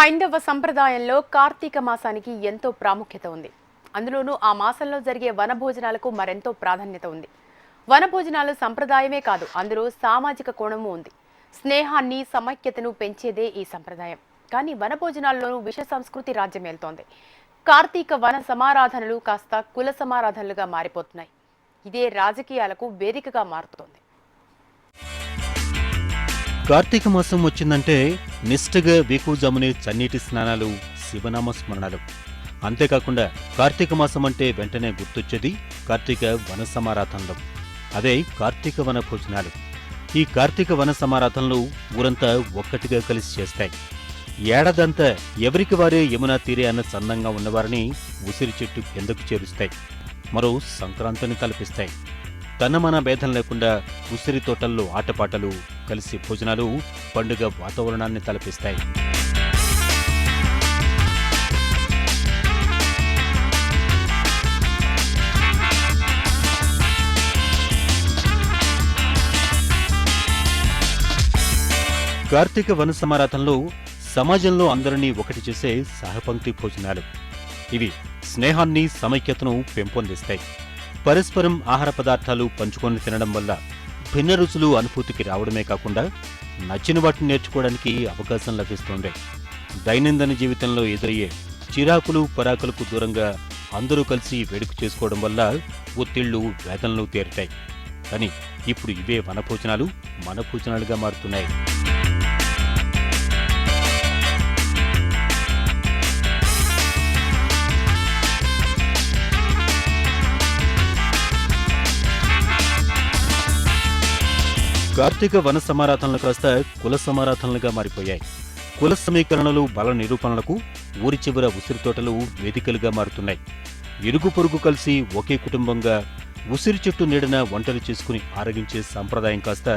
హైందవ సంప్రదాయంలో కార్తీక మాసానికి ఎంతో ప్రాముఖ్యత ఉంది. అందులోనూ ఆ మాసంలో జరిగే వనభోజనాలకు మరెంతో ప్రాధాన్యత ఉంది. వనభోజనాలు సంప్రదాయమే కాదు, అందులో సామాజిక కోణము ఉంది. స్నేహాన్ని, సమైక్యతను పెంచేదే ఈ సంప్రదాయం. కానీ వనభోజనాల్లోనూ విష సంస్కృతి రాజ్యమేల్తోంది. కార్తీక వన సమారాధనలు కాస్త కుల సమారాధనలుగా మారిపోతున్నాయి. ఇదే రాజకీయాలకు వేదికగా మారుతోంది. కార్తీక మాసం వచ్చిందంటే నిష్ఠగా వేకువజామునే చన్నీటి స్నానాలు, శివనామ స్మరణలు. అంతేకాకుండా కార్తీక మాసం అంటే వెంటనే గుర్తొచ్చేది కార్తీక వన సమారాధనలు, అదే కార్తీక వన భోజనాలు. ఈ కార్తీక వన సమారాధనలు ఊరంతా ఒక్కటిగా కలిసి చేస్తాయి. ఏడాదంతా ఎవరికి వారే యమునా తీరే అన్న చందంగా ఉన్నవారిని ఉసిరి చెట్టు కిందకు చేరుస్తాయి. మరో సంక్రాంతిని తలపిస్తాయి. తనమన భేదం లేకుండా ఉసిరి తోటల్లో ఆటపాటలు, కలిసి భోజనాలు పండుగ వాతావరణాన్ని తలపిస్తాయి. కార్తీక వన సమారాధనలో సమాజంలో అందరినీ ఒకటి చేసే సహపంక్తి భోజనాలు. ఇవి స్నేహాన్ని, సమైక్యతను పెంపొందిస్తాయి. పరస్పరం ఆహార పదార్థాలు పంచుకొని తినడం వల్ల భిన్న రుచులు అనుభూతికి రావడమే కాకుండా నచ్చిన వాటిని నేర్చుకోవడానికి అవకాశం లభిస్తుంది. దైనందిన జీవితంలో ఎదురయ్యే చిరాకులు, పరాకులకు దూరంగా అందరూ కలిసి వేడుక చేసుకోవడం వల్ల ఒత్తిళ్లు, వేదనలు తీరుతాయి. కానీ ఇప్పుడు ఇవే వనభోజనాలు మన భోజనాలుగా మారుతున్నాయి. కార్తీక వన సమారాధనలు కాస్త కుల సమారాధనలుగా మారిపోయాయి. కుల సమీకరణలు, బల నిరూపణలకు ఊరి చివర ఉసిరి తోటలు వేదికలుగా మారుతున్నాయి. ఇరుగు పొరుగు కలిసి ఒకే కుటుంబంగా ఉసిరి చెట్టు నీడన వంటలు చేసుకుని ఆరగించే సంప్రదాయం కాస్త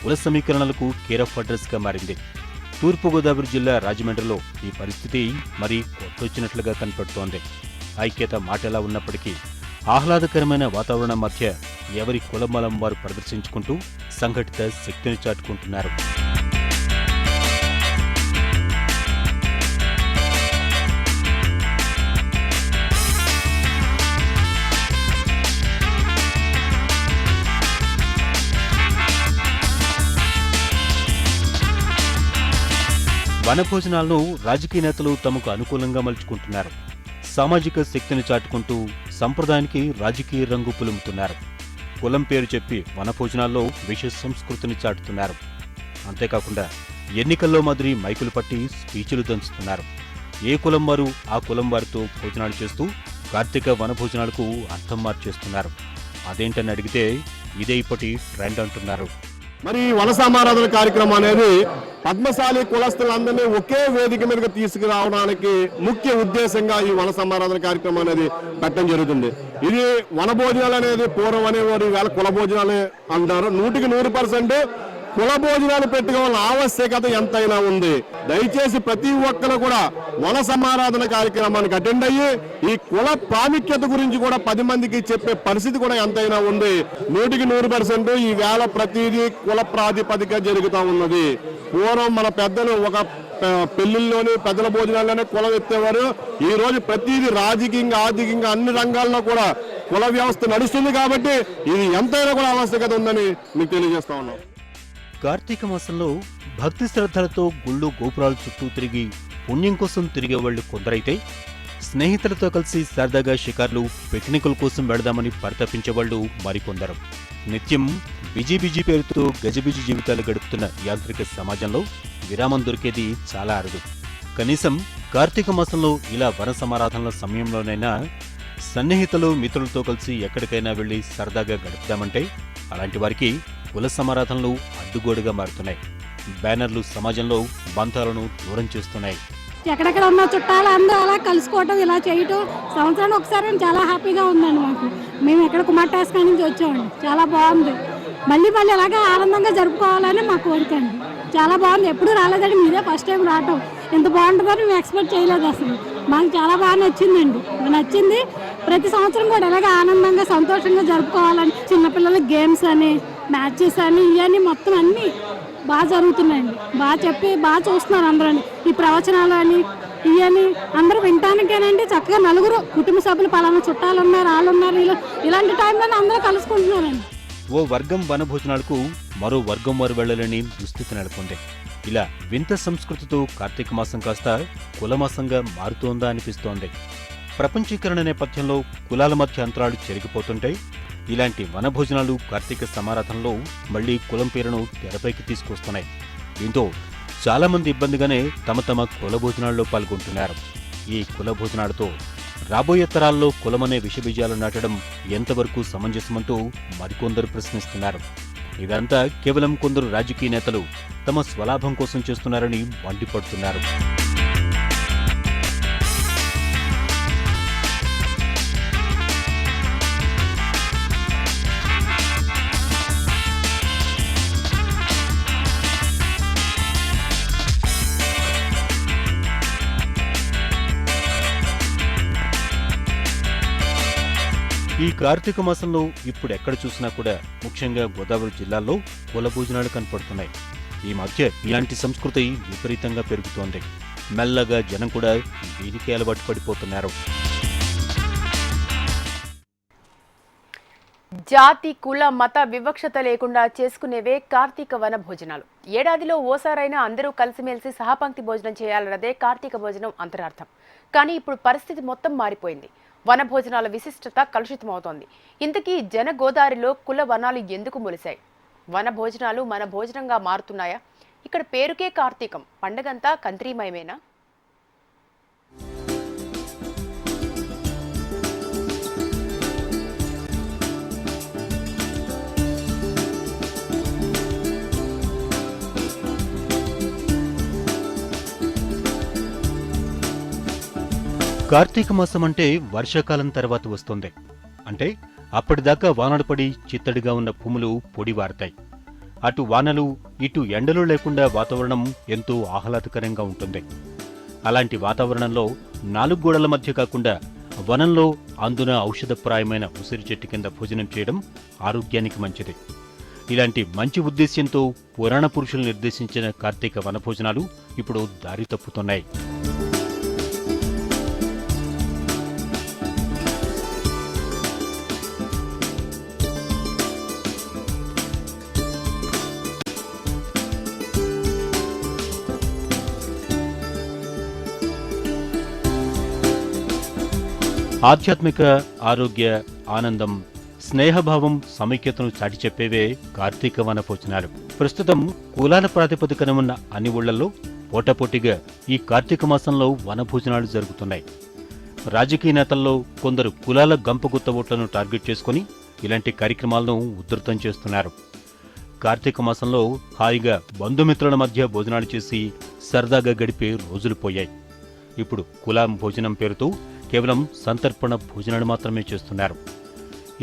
కుల సమీకరణలకు కేర్ ఆఫ్ అడ్రస్ గా మారింది. తూర్పుగోదావరి జిల్లా రాజమండ్రిలో ఈ పరిస్థితి మరీ కొత్తొచ్చినట్లుగా కనపడుతోంది. ఐక్యత మాటలా ఉన్నప్పటికీ ఆహ్లాదకరమైన వాతావరణం మధ్య ఎవరి కులమలం వారు ప్రదర్శించుకుంటూ సంఘటిత శక్తిని చాటుకుంటున్నారు. వనభోజనాలను రాజకీయ నేతలు తమకు అనుకూలంగా మలుచుకుంటున్నారు. సామాజిక శక్తిని చాటుకుంటూ సంప్రదాయానికి రాజకీయ రంగు పులుముతున్నారు. కులం పేరు చెప్పి వనభోజనాల్లో విష సంస్కృతిని చాటుతున్నారు. అంతేకాకుండా ఎన్నికల్లో మాదిరి మైకులు పట్టి స్పీచ్లు దంచుతున్నారు. ఏ కులం వారు ఆ కులం వారితో భోజనాలు చేస్తూ కార్తీక వనభోజనాలకు అర్థం మార్చేస్తున్నారు. అదేంటని అడిగితే ఇదే ఇప్పటి ట్రెండ్ అంటున్నారు. మరి వన సమారాధన కార్యక్రమం అనేది పద్మశాలి కులస్తులందరినీ ఒకే వేదిక మీదకి తీసుకురావడానికి ముఖ్య ఉద్దేశంగా ఈ వన సమారాధన కార్యక్రమం అనేది పెట్టడం జరుగుతుంది. ఇది వన భోజనాలు అనేది పూర్వం అనేవారు, ఈవేళ కుల భోజనాలు అంటారు. 100% కుల భోజనాలు పెట్టుకోవాలని ఆవశ్యకత ఎంతైనా ఉంది. దయచేసి ప్రతి ఒక్కరు కూడా వన సమారాధన కార్యక్రమానికి అటెండ్ అయ్యి ఈ కుల ప్రాముఖ్యత గురించి కూడా 10 మందికి చెప్పే పరిస్థితి కూడా ఎంతైనా ఉంది. 100% ఈ వేళ ప్రతిదీ కుల ప్రాతిపదిక జరుగుతూ ఉన్నది. పూర్వం మన పెద్దలు ఒక పెళ్లిల్లోని పెద్దల భోజనాల్లోనే కులం ఎత్తేవారు. ఈ రోజు ప్రతిదీ రాజకీయంగా, ఆర్థికంగా అన్ని రంగాల్లో కూడా కుల వ్యవస్థ నడుస్తుంది. కాబట్టి ఇది ఎంతైనా కూడా ఆవశ్యకత ఉందని మీకు తెలియజేస్తా ఉన్నాం. కార్తీక మాసంలో భక్తి శ్రద్ధలతో గుళ్ళు, గోపురాలు చుట్టూ తిరిగి పుణ్యం కోసం తిరిగేవాళ్లు కొందరైతే, స్నేహితులతో కలిసి సరదాగా షికార్లు, పిక్నికుల కోసం వెళదామని పరితపించేవాళ్లు మరికొందరు. నిత్యం బిజీ పేరుతో గజిబిజి జీవితాలు గడుపుతున్న యాంత్రిక సమాజంలో విరామం దొరికేది చాలా అరుదు. కనీసం కార్తీక మాసంలో ఇలా వన సమారాధనల సమయంలోనైనా సన్నిహితులు, మిత్రులతో కలిసి ఎక్కడికైనా వెళ్లి సరదాగా గడుపుదామంటే అలాంటి వారికి కుల సమారాధనలు అడ్డుగోడుగా మారుతున్నాయి. బ్యానర్లు సమాజంలో బంధాలను దూరం చేస్తున్నాయి. ఎక్కడెక్కడ ఉన్న చుట్టాలు అందరూ అలా కలుసుకోవటం, ఇలా చేయటం సంవత్సరానికి ఒకసారి చాలా హ్యాపీగా ఉందండి మాకు. మేము ఎక్కడ కుమార్టాస్కా నుంచి వచ్చామండి, చాలా బాగుంది. మళ్ళీ అలాగా ఆనందంగా జరుపుకోవాలని మా కోరిక అండి. చాలా బాగుంది. ఎప్పుడు రాలేదండి, మీరే ఫస్ట్ టైం రావటం. ఎంత బాగుంటుందని మేము ఎక్స్పెక్ట్ చేయలేదు అసలు. మాకు చాలా బాగా నచ్చిందండి. నచ్చింది. ప్రతి సంవత్సరం కూడా ఇలాగే ఆనందంగా, సంతోషంగా జరుపుకోవాలని చిన్నపిల్లలకి గేమ్స్ అని మ్యాచెస్ అని ఇవన్నీ మొత్తం అన్నీ బాగా జరుగుతున్నాయండి. బాగా చెప్పి బాగా చూస్తున్నారు అందరూ. ఈ ప్రవచనాలు అని ఇవన్నీ అందరూ వినటానికేనండి. చక్కగా నలుగురు కుటుంబ సభ్యులు పలానా చుట్టాలు ఉన్నారు, వాళ్ళు ఉన్నారు, ఇలాంటి టైంలోనే అందరూ కలుసుకుంటున్నారండి. ఓ వర్గం వనభోజనాలకు మరో వర్గం వారు వెళ్లలేని దుస్థితి నెలకొంది. ఇలా వింత సంస్కృతితో కార్తీక మాసం కాస్త కులమాసంగా మారుతోందా అనిపిస్తోంది. ప్రపంచీకరణ నేపథ్యంలో కులాల మధ్య అంతరాలు చెరిగిపోతుంటాయి. ఇలాంటి వనభోజనాలు కార్తీక సమారాధనలో మళ్లీ కులం పేరును తెరపైకి తీసుకొస్తున్నాయి. దీంతో చాలా మంది ఇబ్బందిగానే తమ తమ కుల భోజనాల్లో పాల్గొంటున్నారు. ఈ కుల భోజనాలతో రాబోయే తరాల్లో కులమనే విషబీజాలు నాటడం ఎంతవరకు సమంజసమంటూ మరికొందరు ప్రశ్నిస్తున్నారు. ఇదంతా కేవలం కొందరు రాజకీయ నేతలు తమ స్వలాభం కోసం చేస్తున్నారని మండిపడుతున్నారు. ఈ కార్తీక మాసంలో ఇప్పుడు ఎక్కడ చూసినా కూడా ముఖ్యంగా గోదావరి జిల్లాల్లో కుల భోజనాలు కనపడుతున్నాయి. ఈ మధ్య ఇలాంటి సంస్కృతి విపరీతంగా పెరుగుతోంది. మెల్లగా జనం కూడా దీనికి అలవాటు పడిపోతున్నారు. జాతి కుల మత వివక్షత లేకుండా చేసుకునేవే కార్తీక వన భోజనాలు. ఏడాదిలో ఓసారైనా అందరూ కలిసిమెలిసి సహపంక్తి భోజనం చేయాలన్నదే కార్తీక భోజనం అంతరార్థం. కానీ ఇప్పుడు పరిస్థితి మొత్తం మారిపోయింది. వన భోజనాల విశిష్టత కలుషితమవుతోంది. ఇంతకీ జన గోదావరిలో కుల వనాలు ఎందుకు మొలిశాయి? వన భోజనాలు మన భోజనంగా మారుతున్నాయా? ఇక్కడ పేరుకే కార్తీకం, పండగంతా కంత్రీమయమేనా? కార్తీక మాసం అంటే వర్షాకాలం తర్వాత వస్తుంది. అంటే అప్పటిదాకా వానలు పడి చిత్తడిగా ఉన్న భూములు పొడివారతాయి. అటు వానలు ఇటు ఎండలు లేకుండా వాతావరణం ఎంతో ఆహ్లాదకరంగా ఉంటుంది. అలాంటి వాతావరణంలో 4 గోడల మధ్య కాకుండా వనంలో అందున ఔషధప్రాయమైన ఉసిరి చెట్టు కింద భోజనం చేయడం ఆరోగ్యానికి మంచిది. ఇలాంటి మంచి ఉద్దేశ్యంతో పురాణ పురుషులు నిర్దేశించిన కార్తీక వనభోజనాలు ఇప్పుడు దారి తప్పుతున్నాయి. ఆధ్యాత్మిక, ఆరోగ్య, ఆనందం, స్నేహభావం, సమైక్యతను చాటి చెప్పేవే కార్తీక వన భోజనాలు. ప్రస్తుతం కులాల ప్రాతిపదికన ఉన్న అన్ని ఊళ్లలో పోటాపోటీగా ఈ కార్తీక మాసంలో వనభోజనాలు జరుగుతున్నాయి. రాజకీయ నేతల్లో కొందరు కులాల గంపగుత్త ఓట్లను టార్గెట్ చేసుకుని ఇలాంటి కార్యక్రమాలను ఉధృతం చేస్తున్నారు. కార్తీక మాసంలో హాయిగా బంధుమిత్రుల మధ్య భోజనాలు చేసి సరదాగా గడిపే రోజులు పోయాయి. ఇప్పుడు కులం భోజనం పేరుతో కేవలం సంతర్పణ భోజనాలు మాత్రమే చేస్తున్నారు.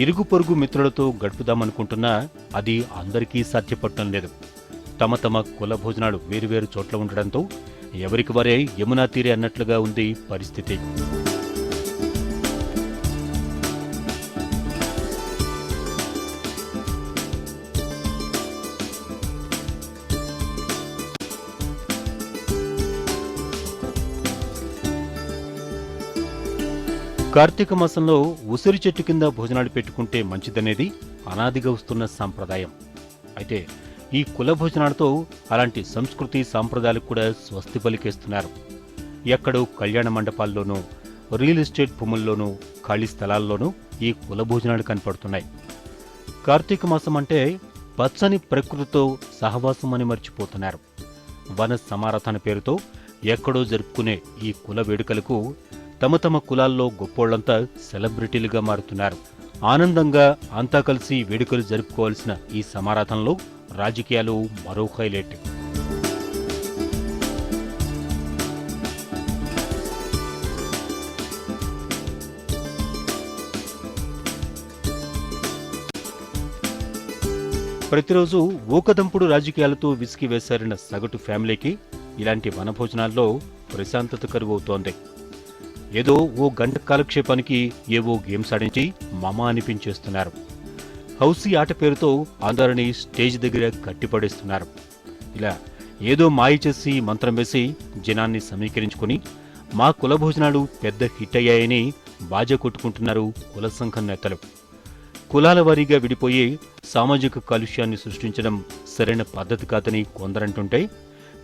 ఇరుగు పొరుగు మిత్రులతో గడుపుదామనుకుంటున్నా అది అందరికీ సాధ్యపడటం లేదు. తమ తమ కుల భోజనాలు వేరువేరు చోట్ల ఉండడంతో ఎవరికి వారే యమునా తీరే అన్నట్లుగా ఉంది పరిస్థితి. కార్తీక మాసంలో ఉసిరి చెట్టు కింద భోజనాలు పెట్టుకుంటే మంచిదనేది అనాదిగా వస్తున్న సాంప్రదాయం. అయితే ఈ కుల భోజనాలతో అలాంటి సంస్కృతి సాంప్రదాయాలకు కూడా స్వస్తి పలికేస్తున్నారు. ఎక్కడో కళ్యాణ మండపాల్లోనూ, రియల్ ఎస్టేట్ భూముల్లోనూ, ఖాళీ స్థలాల్లోనూ ఈ కుల భోజనాలు కనపడుతున్నాయి. కార్తీక మాసం అంటే పచ్చని ప్రకృతితో సహవాసం అని మర్చిపోతున్నారు. వన సమారాధన పేరుతో ఎక్కడో జరుపుకునే ఈ కుల వేడుకలకు తమ తమ కులాల్లో గొప్పోళ్లంతా సెలబ్రిటీలుగా మారుతున్నారు. ఆనందంగా అంతా కలిసి వేడుకలు జరుపుకోవాల్సిన ఈ సమారాధనలో రాజకీయాలు మరో హైలైట్. ప్రతిరోజు ఊకదంపుడు రాజకీయాలతో విసిగి వేసారిన సగటు ఫ్యామిలీకి ఇలాంటి వనభోజనాల్లో ప్రశాంతత కరువవుతోంది. ఏదో ఓ గంట కాలక్షేపానికి ఏవో గేమ్స్ ఆడించి మమ అనిపించేస్తున్నారు. హౌసీ ఆట పేరుతో అందరినీ స్టేజ్ దగ్గర కట్టిపడేస్తున్నారు. ఇలా ఏదో మాయ చేసి మంత్రం వేసి జనాన్ని సమీకరించుకుని మా కుల భోజనాలు పెద్ద హిట్ అయ్యాయని బాజా కొట్టుకుంటున్నారు కుల సంఘం నేతలు. కులాల వారీగా విడిపోయి సామాజిక కాలుష్యాన్ని సృష్టించడం సరైన పద్ధతి కాదని కొందరంటుంటే,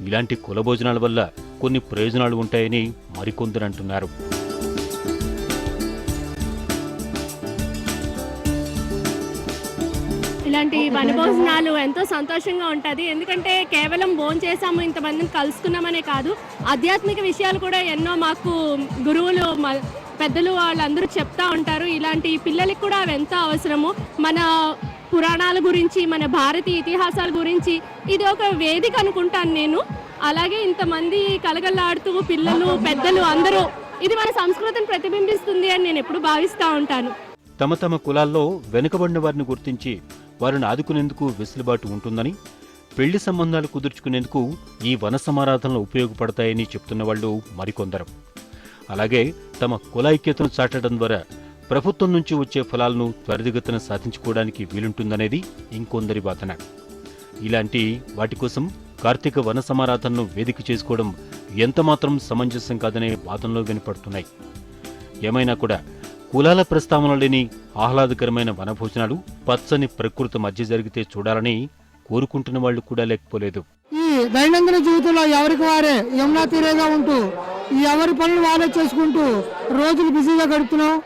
ఇలాంటి కుల భోజనాల వల్ల కొన్ని ప్రయోజనాలు ఉంటాయని మరికొందరంటున్నారు. ఇలాంటి వనభోజనాలు ఎంతో సంతోషంగా ఉంటుంది. ఎందుకంటే కేవలం భోజనం చేసాము, ఇంతమందిని కలుసుకున్నామనే కాదు, ఆధ్యాత్మిక విషయాలు కూడా ఎన్నో మాకు గురువులు పెద్దలు వాళ్ళందరూ చెప్తా ఉంటారు. ఇలాంటి పిల్లలకి కూడా అవి ఎంతో అవసరము. మన పురాణాల గురించి, మన భారతీయ ఇతిహాసాల గురించి ఇది ఒక వేదిక అనుకుంటాను నేను. అలాగే ఇంతమంది కలగల్లాడుతూ పిల్లలు పెద్దలు అందరూ, ఇది మన సంస్కృతిని ప్రతిబింబిస్తుంది అని నేను ఎప్పుడు భావిస్తూ ఉంటాను. తమ తమ కులాల్లో వెనుకబడిన వారిని గుర్తించి వారిని ఆదుకునేందుకు వెసులుబాటు ఉంటుందని, పెళ్లి సంబంధాలు కుదుర్చుకునేందుకు ఈ వన సమారాధనలు ఉపయోగపడతాయని చెప్తున్న వాళ్ళు మరికొందరు. అలాగే తమ కుల ఐక్యతను చాటడం ద్వారా ప్రభుత్వం నుంచి వచ్చే ఫలాలను త్వరితగతిన సాధించుకోవడానికి వీలుంటుందనేది ఇంకొందరి వాదన. ఇలాంటి వాటి కోసం కార్తీక వన సమారాధనను వేదిక చేసుకోవడం ఎంతమాత్రం సమంజసం కాదనే వాదనలో వినపడుతున్నాయి. ఏమైనా కూడా కులాల ప్రస్తావన లేని ఆహ్లాదకరమైన వనభోజనాలు పచ్చని ప్రకృతి మధ్య జరిగితే చూడాలని కోరుకుంటున్న వాళ్ళు కూడా లేకపోలేదు. ఈ దైనందిన జీవితంలో ఎవరికి వారే యమునా తీరేగా ఉంటూ ఎవరి పనులు వాళ్ళే చేసుకుంటూ రోజులు బిజీగా గడుపుతున్నాం.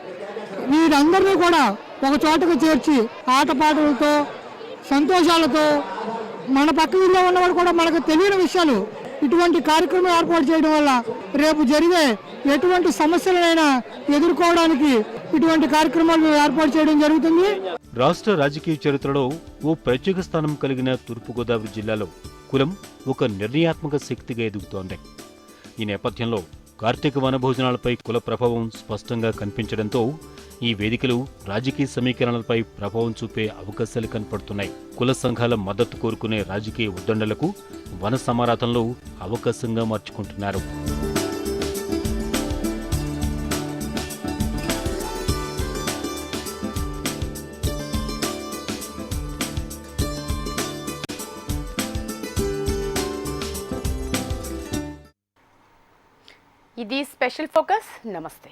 వీరందరినీ కూడా ఒక చోటకు చేర్చి ఆటపాటలతో సంతోషాలతో మన పక్క ఊళ్ళో ఉన్నవాడు కూడా మనకు తెలియని విషయాలు ఇటువంటి కార్యక్రమం ఏర్పాటు చేయడం వల్ల రేపు జరిగే ఎటువంటి సమస్యలైనా ఎదుర్కోవడానికి ఇటువంటి కార్యక్రమాలు ఏర్పాటు చేయడం జరుగుతుంది. రాష్ట్ర రాజకీయ చరిత్రలో ఓ ప్రత్యేక స్థానం కలిగిన తూర్పుగోదావరి జిల్లాలో కులం ఒక నిర్ణయాత్మక శక్తిగా ఎదుగుతోంది. ఈ నేపథ్యంలో కార్తీక వనభోజనాలపై కుల ప్రభావం స్పష్టంగా కనిపించడంతో ఈ వేదికలు రాజకీయ సమీకరణలపై ప్రభావం చూపే అవకాశాలు కనపడుతున్నాయి. కుల సంఘాల మద్దతు కోరుకునే రాజకీయ ఉద్దండలకు వన సమారాధనలు అవకాశంగా మార్చుకుంటున్నారు. ఇది స్పెషల్ ఫోకస్. నమస్తే.